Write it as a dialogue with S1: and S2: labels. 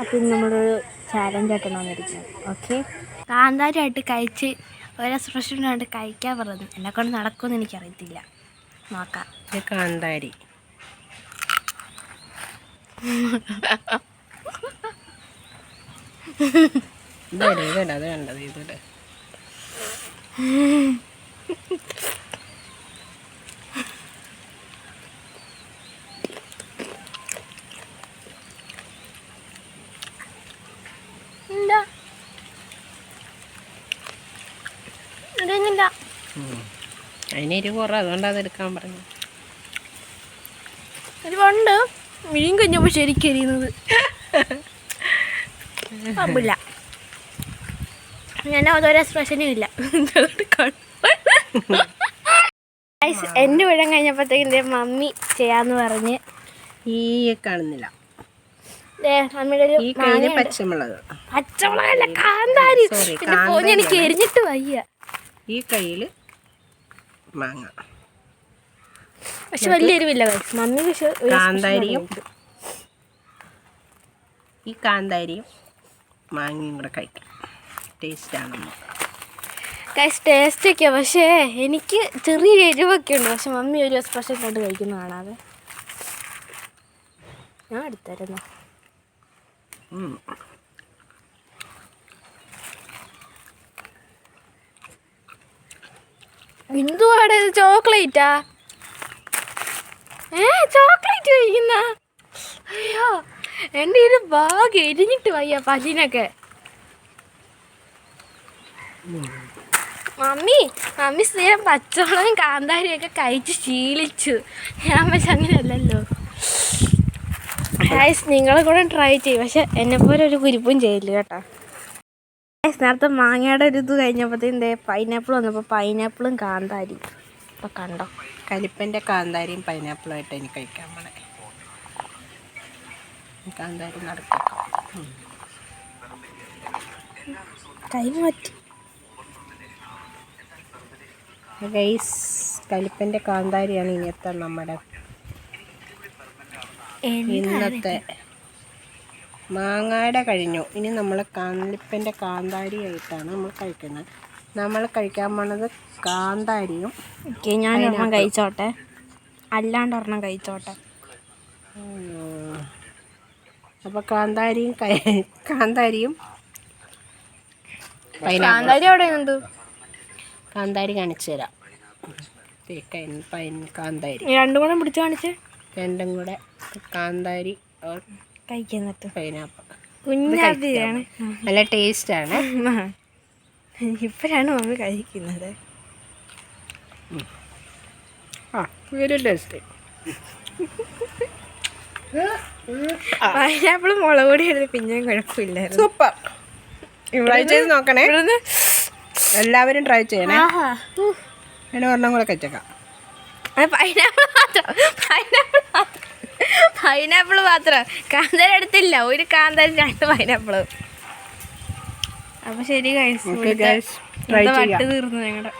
S1: അപ്പം ഇന്ന് നമ്മളൊരു ചാലഞ്ചായിട്ടാണ് വന്നിരിക്കുന്നത്. ഓക്കെ, കാന്താരിയായിട്ട് കഴിച്ച് ഓരോ എക്സ്പ്രഷനായിട്ട് കഴിക്കാൻ പറഞ്ഞു. എന്നെക്കൊണ്ട് നടക്കുമെന്ന് എനിക്കറിയത്തില്ല, നോക്കാം.
S2: കാന്താരി ഇതട അത് കണ്ടത് ഇതിടെ അതിന് എരിവ് കുറവ്, അതുകൊണ്ട് അതെടുക്കാൻ പറഞ്ഞു.
S1: ഒരുപാട് മീൻ കഴിഞ്ഞപ്പോൾ ശരിക്കും എരിയുന്നത് കുഴപ്പമില്ല. ഞാൻ ഓരോരോ എക്സ്പ്രഷനും ഇല്ല. എൻ്റെ വീഴം കഴിഞ്ഞപ്പോഴത്തേക്കും എൻ്റെ മമ്മി ചെയ്യാന്ന് പറഞ്ഞ്
S2: ഈ കാണുന്നില്ല.
S1: മമ്മിയുടെ ഒരു പച്ചമുളകല്ല കാന്താരി. എനിക്ക് എരിഞ്ഞിട്ട് വയ്യ.
S2: ഈ കയ്യിൽ മാങ്ങ,
S1: പക്ഷെ വലിയ എരിവില്ല മമ്മി. പക്ഷെ
S2: കാന്താരിയും ഈ കാന്താരിയും മാങ്ങയും കൂടെ കഴിക്കാം. ടേസ്റ്റാണ്
S1: ടേസ്റ്റൊക്കെയാ, പക്ഷേ എനിക്ക് ചെറിയ എരിവൊക്കെ ഉണ്ട്. പക്ഷെ മമ്മി ഒരു സ്പെഷ്യൽ ആയിട്ട് കഴിക്കുന്ന കാണാതെ ഞാൻ എടുത്തായിരുന്നു. എന്തുവാടെ ഇത്? ചോക്ലേറ്റാ? ചോക്ലേറ്റ് കഴിക്കുന്ന? അയ്യോ, എൻ്റെ ഒരു ഭാഗ്യം എരിഞ്ഞിട്ട് വയ്യ പല്ലിനൊക്കെ. മമ്മി സ്ഥിരം പച്ചമുളകും കാന്താരിയൊക്കെ കഴിച്ച് ശീലിച്ചു. ഞാൻ പക്ഷെ അങ്ങനെയല്ലല്ലോ. നിങ്ങളെ കൂടെ ട്രൈ ചെയ്യും, പക്ഷെ എന്നെപ്പോലെ ഒരു കുരിപ്പും ചെയ്യില്ല കേട്ടോ. നേരത്തെ മാങ്ങയുടെ ഒരു ഇത് കഴിഞ്ഞപ്പോഴത്തേക്കും പൈനാപ്പിൾ വന്നപ്പോൾ പൈനാപ്പിളും കാന്താരി ഇപ്പം കണ്ടോ.
S2: കലിപ്പൻ്റെ കാന്താരിയും പൈനാപ്പിളും ആയിട്ട് എനിക്ക് കഴിക്കാൻ പോണേ. കാന്താരി നടക്കാം.
S1: കൈ മാറ്റി
S2: ഗൈസ്, കലിപ്പൻ്റെ കാന്താരിയാണ് ഇന്നത്തെ നമ്മുടെ ഇന്നത്തെ. മാങ്ങയുടെ കഴിഞ്ഞു. ഇനി നമ്മൾ കലിപ്പൻ്റെ കാന്താരി ആയിട്ടാണ് നമ്മൾ കഴിക്കുന്നത്. നമ്മൾ കഴിക്കാൻ പോണത് കാന്താരിയും.
S1: ഞാൻ ഒരെണ്ണം കഴിച്ചോട്ടെ, അല്ലാണ്ട് ഒരെണ്ണം കഴിച്ചോട്ടെ.
S2: അപ്പോൾ കാന്താരിയും കാന്താരി
S1: അവിടെ ഉണ്ട്.
S2: കാന്താരി കാണിച്ചു തരാം. കാന്താരി
S1: രണ്ടും കൂടെ പിടിച്ച് കാണിച്ച്.
S2: രണ്ടും കൂടെ കാന്താരി
S1: കഴിക്കുന്നിട്ട്
S2: പൈനാപ്പിൾ.
S1: കുഞ്ഞാപ്പിയാണ്,
S2: നല്ല ടേസ്റ്റാണ്.
S1: ഇപ്പോഴാണ് മമ്മി കഴിക്കുന്നത്.
S2: Very taste.
S1: പൈനാപ്പിൾ മുളക് പൊടി എടുത്ത് പിന്നെയും കുഴപ്പമില്ലായിരുന്നു.
S2: സൂപ്പർ. ട്രൈ ചെയ്ത് നോക്കണേ, എല്ലാവരും ട്രൈ ചെയ്യണേ. അതിന് ഒരെണ്ണം കൂടെ കഴിച്ചേക്കാം.
S1: പൈനാപ്പിൾ മാത്രം കാന്താരി എടുത്തില്ല. ഒരു കാന്താരി 2 പൈനാപ്പിള്. അപ്പൊ ശരി, വട്ട് തീർന്നു ഞങ്ങളുടെ.